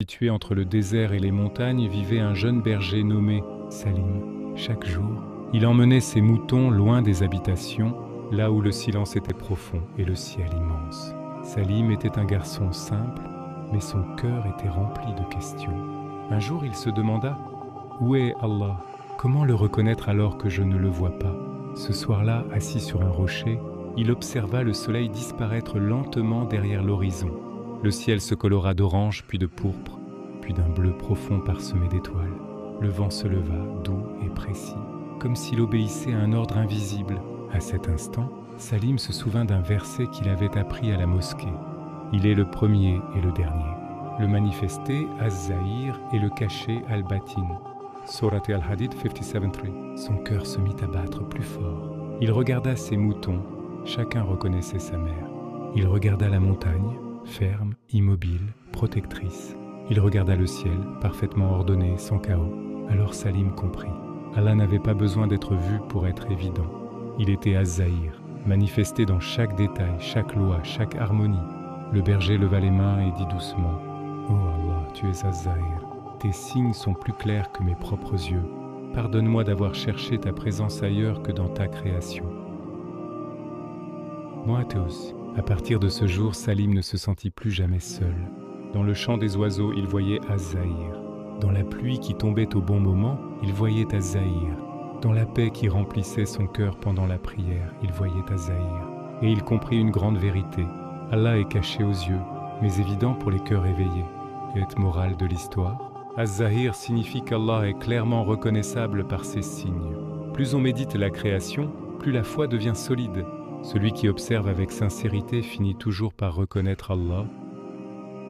Situé entre le désert et les montagnes, vivait un jeune berger nommé Salim. Chaque jour, il emmenait ses moutons loin des habitations, là où le silence était profond et le ciel immense. Salim était un garçon simple, mais son cœur était rempli de questions. Un jour, il se demanda « Où est Allah ? Comment le reconnaître alors que je ne le vois pas ?» Ce soir-là, assis sur un rocher, il observa le soleil disparaître lentement derrière l'horizon. Le ciel se colora d'orange, puis de pourpre, puis d'un bleu profond parsemé d'étoiles. Le vent se leva, doux et précis, comme s'il obéissait à un ordre invisible. À cet instant, Salim se souvint d'un verset qu'il avait appris à la mosquée. Il est le premier et le dernier. Le manifester, Az-Zahir, et le cacher, Al-Batin. Surat Al-Hadid 57:3. Son cœur se mit à battre plus fort. Il regarda ses moutons, chacun reconnaissait sa mère. Il regarda la montagne, ferme, immobile, protectrice. Il regarda le ciel, parfaitement ordonné, sans chaos. Alors Salim comprit. Allah n'avait pas besoin d'être vu pour être évident. Il était Az-Zahir, manifesté dans chaque détail, chaque loi, chaque harmonie. Le berger leva les mains et dit doucement « Oh Allah, tu es Az-Zahir. Tes signes sont plus clairs que mes propres yeux. Pardonne-moi d'avoir cherché ta présence ailleurs que dans ta création. » Moi à tous. À partir de ce jour, Salim ne se sentit plus jamais seul. Dans le chant des oiseaux, il voyait Az-Zahir. Dans la pluie qui tombait au bon moment, il voyait Az-Zahir. Dans la paix qui remplissait son cœur pendant la prière, il voyait Az-Zahir. Et il comprit une grande vérité. Allah est caché aux yeux, mais évident pour les cœurs éveillés. Et morale de l'histoire, Az-Zahir signifie qu'Allah est clairement reconnaissable par ses signes. Plus on médite la création, plus la foi devient solide. Celui qui observe avec sincérité finit toujours par reconnaître Allah